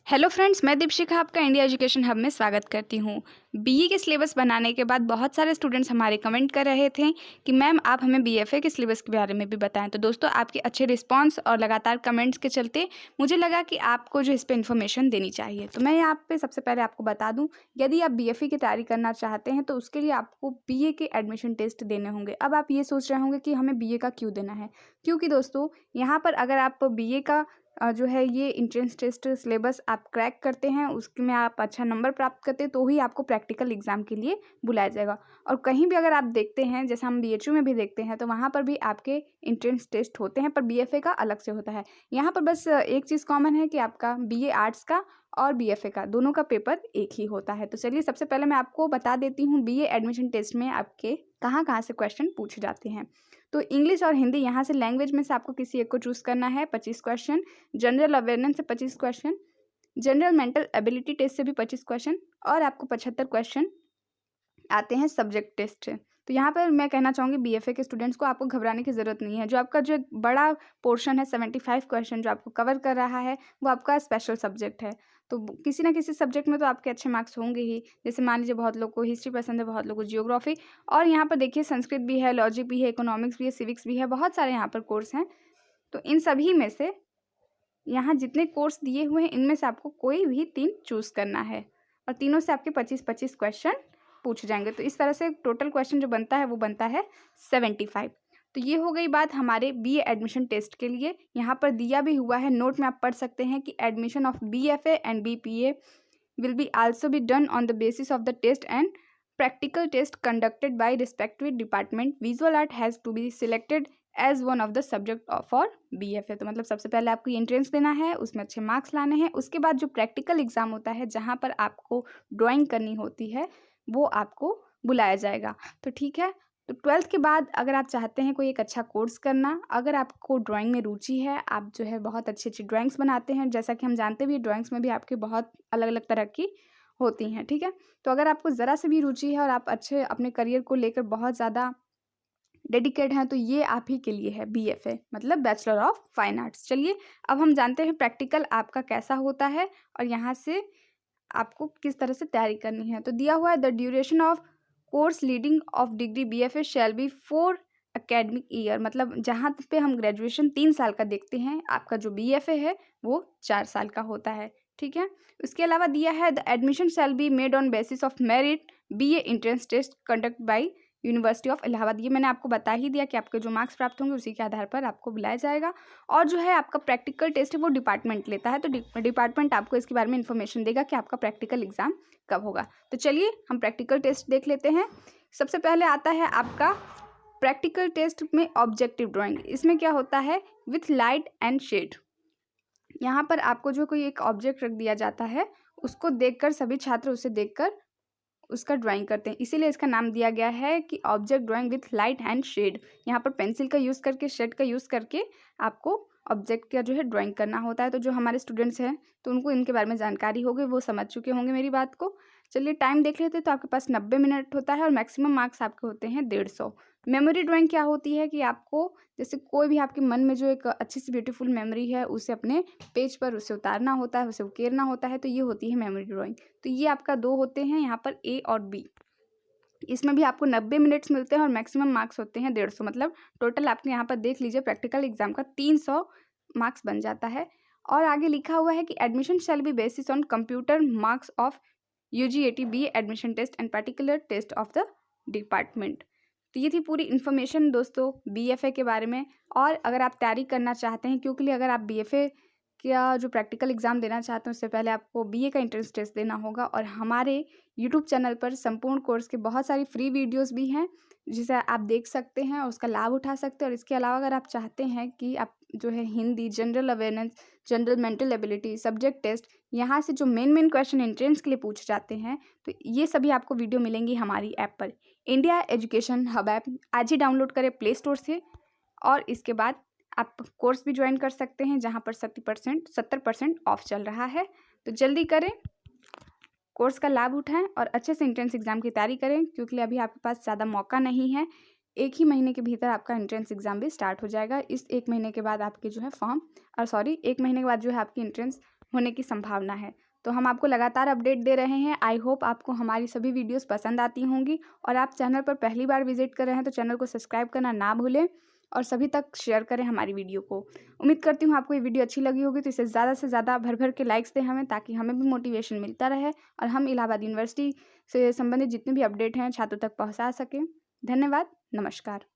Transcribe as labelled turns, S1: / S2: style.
S1: Hello friends, मैं दीपशिखा आपका India education hub में स्वागत करती हूँ। बीई के सिलेबस बनाने के बाद बहुत सारे स्टूडेंट्स हमारे कमेंट कर रहे थे कि मैम आप हमें बीएफए के सिलेबस के बारे में भी बताएं। तो दोस्तों, आपके अच्छे रिस्पांस और लगातार कमेंट्स के चलते मुझे लगा कि आपको जो इस पर इन्फॉर्मेशन देनी चाहिए। तो मैं यहाँ पे सबसे पहले आपको बता दूँ, यदि आप बीएफए की तैयारी करना चाहते हैं तो उसके लिए आपको बीए के एडमिशन टेस्ट देने होंगे। अब आप ये सोच रहे होंगे कि हमें बीए का क्यों देना है, क्योंकि दोस्तों यहाँ पर अगर आप बीए का जो है ये एंट्रेंस टेस्ट सिलेबस आप क्रैक करते हैं, उसमें आप अच्छा नंबर प्राप्त करते हैं तो ही आपको प्रैक्टिकल एग्जाम के लिए बुलाया जाएगा। और कहीं भी अगर आप देखते हैं, जैसे हम बीएचयू में भी देखते हैं, तो वहाँ पर भी आपके एंट्रेंस टेस्ट होते हैं, पर बीएफए का अलग से होता है। यहाँ पर बस एक चीज़ कॉमन है कि आपका बीए आर्ट्स का और बीएफए का दोनों का पेपर एक ही होता है। तो चलिए सबसे पहले मैं आपको बता देती हूँ बीए एडमिशन टेस्ट में आपके कहाँ कहाँ से क्वेश्चन पूछे जाते हैं। तो इंग्लिश और हिंदी, यहाँ से लैंग्वेज में से आपको किसी एक को चूज़ करना है। 25 क्वेश्चन, जनरल अवेयरनेस से 25 question, general mental ability test से भी 25 क्वेश्चन, और आपको 75 क्वेश्चन आते हैं सब्जेक्ट टेस्ट से। तो यहाँ पर मैं कहना चाहूँगी बीएफए के स्टूडेंट्स को आपको घबराने की ज़रूरत नहीं है। जो आपका जो एक बड़ा पोर्शन है 75 क्वेश्चन जो आपको कवर कर रहा है, वो आपका स्पेशल सब्जेक्ट है। तो किसी ना किसी सब्जेक्ट में तो आपके अच्छे मार्क्स होंगे ही। जैसे मान लीजिए बहुत लोग को हिस्ट्री पसंद है, बहुत लोग को जियोग्राफी, और यहाँ पर देखिए संस्कृत भी है, लॉजिक भी है, इकोनॉमिक्स भी है, सिविक्स भी है, बहुत सारे यहाँ पर कोर्स हैं। तो इन सभी में से यहाँ जितने कोर्स दिए हुए हैं, इनमें से आपको कोई भी 3 चूज़ करना है, और तीनों से आपके 25-25 क्वेश्चन पूछ जाएंगे। तो इस तरह से टोटल क्वेश्चन जो बनता है वो बनता है 75। तो ये हो गई बात हमारे बीए एडमिशन टेस्ट के लिए। यहाँ पर दिया भी हुआ है, नोट में आप पढ़ सकते हैं कि admission of BFA and BPA will be also be done on the basis of the test and practical test conducted by respective department. Visual art has to be selected as one of the subject for BFA। तो मतलब सबसे पहले आपको entrance देना है, उसमें अच्छे marks लाने हैं। उसके बाद जो प्रैक्टिकल एग्जाम होता है, जहाँ पर आपको ड्राइंग करनी होती है, वो आपको बुलाया जाएगा। तो ठीक है। तो 12th के बाद अगर आप चाहते हैं कोई एक अच्छा कोर्स करना, अगर आपको ड्राइंग में रुचि है, आप जो है बहुत अच्छी अच्छी ड्राइंग्स बनाते हैं, जैसा कि हम जानते भी, ड्राइंग्स में भी आपके बहुत अलग अलग तरह की होती हैं, ठीक है। तो अगर आपको ज़रा से भी रुचि है और आप अच्छे अपने करियर को लेकर बहुत ज़्यादा डेडिकेट हैं, तो ये आप ही के लिए है बीएफए, मतलब बैचलर ऑफ फाइन आर्ट्स। चलिए अब हम जानते हैं प्रैक्टिकल आपका कैसा होता है और यहाँ से आपको किस तरह से तैयारी करनी है। तो दिया हुआ है the duration of course leading of degree BFA shall be 4 academic year. मतलब जहाँ पे हम ग्रेजुएशन 3 साल का देखते हैं, आपका जो बीएफए है वो 4 साल का होता है, ठीक है। उसके अलावा दिया है the admission shall be made on basis of merit BA entrance test conduct by university of Allahabad. ये मैंने आपको बता ही दिया कि आपके जो मार्क्स प्राप्त होंगे उसी के आधार पर आपको बुलाया जाएगा। और जो है आपका प्रैक्टिकल टेस्ट है वो डिपार्टमेंट लेता है, तो डिपार्टमेंट आपको इसके बारे में इन्फॉर्मेशन देगा कि आपका प्रैक्टिकल एग्जाम कब होगा। तो चलिए हम प्रैक्टिकल टेस्ट देख लेते हैं। सबसे पहले आता है आपका प्रैक्टिकल टेस्ट में ऑब्जेक्टिव ड्राइंग। इसमें क्या होता है, विथ लाइट एंड शेड। यहाँ पर आपको जो कोई एक ऑब्जेक्ट रख दिया जाता है, उसको देखकर सभी छात्र उसे देखकर उसका ड्राइंग करते हैं, इसीलिए इसका नाम दिया गया है कि object drawing with light and shade. यहाँ पर पेंसिल का यूज़ करके, शेड का यूज़ करके आपको ऑब्जेक्ट का जो है ड्राइंग करना होता है। तो जो हमारे स्टूडेंट्स हैं तो उनको इनके बारे में जानकारी होगी, वो समझ चुके होंगे मेरी बात को। चलिए टाइम देख लेते हैं। तो आपके पास 90 मिनट होता है और मैक्सिमम मार्क्स आपके होते हैं 150। मेमोरी ड्राइंग क्या होती है कि आपको जैसे कोई भी आपके मन में जो एक अच्छी सी ब्यूटीफुल मेमोरी है, उसे अपने पेज पर उसे उतारना होता है, उसे उकेरना होता है, तो ये होती है मेमोरी ड्राइंग। तो ये आपका 2 होते हैं यहाँ पर, ए और बी। इसमें भी आपको 90 मिनट्स मिलते हैं और मैक्सिमम मार्क्स होते हैं 150। मतलब टोटल आपके यहाँ पर देख लीजिए प्रैक्टिकल एग्जाम का 300 मार्क्स बन जाता है। और आगे लिखा हुआ है कि admission shall be basis on computer marks of UGAT be admission test and particular test of the department. तो ये थी पूरी इन्फॉर्मेशन दोस्तों बीएफए के बारे में। और अगर आप तैयारी करना चाहते हैं, क्योंकि अगर आप बीएफए का जो प्रैक्टिकल एग्जाम देना चाहते हैं, उससे पहले आपको बीए का एंट्रेंस टेस्ट देना होगा। और हमारे यूट्यूब चैनल पर संपूर्ण कोर्स के बहुत सारी फ्री वीडियोस भी हैं, जिसे आप देख सकते हैं और उसका लाभ उठा सकते हैं। और इसके अलावा अगर आप चाहते हैं कि आप जो है Hindi, general awareness, general mental ability, subject test, यहाँ से जो मेन क्वेश्चन एंट्रेंस के लिए पूछे जाते हैं, तो ये सभी आपको वीडियो मिलेंगी हमारी ऐप पर। इंडिया एजुकेशन हब ऐप आज ही डाउनलोड करें प्ले स्टोर से, और इसके बाद आप कोर्स भी ज्वाइन कर सकते हैं, जहाँ पर 70% ऑफ चल रहा है। तो जल्दी करें, कोर्स का लाभ उठाएं और अच्छे से एंट्रेंस एग्जाम की तैयारी करें, क्योंकि अभी आपके पास ज़्यादा मौका नहीं है। 1 ही महीने के भीतर आपका एंट्रेंस एग्जाम भी स्टार्ट हो जाएगा। इस 1 महीने के बाद आपके जो है 1 महीने के बाद जो है आपकी एंट्रेंस होने की संभावना है। तो हम आपको लगातार अपडेट दे रहे हैं। आई होप आपको हमारी सभी वीडियोस पसंद आती होंगी और आप चैनल पर पहली बार विजिट कर रहे हैं तो चैनल को सब्सक्राइब करना ना भूलें और सभी तक शेयर करें हमारी वीडियो को। उम्मीद करती हूँ आपको ये वीडियो अच्छी लगी होगी, तो इसे ज़्यादा से ज़्यादा भर के लाइक्स दें हमें, ताकि हमें भी मोटिवेशन मिलता रहे और हम इलाहाबाद यूनिवर्सिटी से संबंधित जितने भी अपडेट हैं छात्रों तक पहुँचा सकें। धन्यवाद, नमस्कार।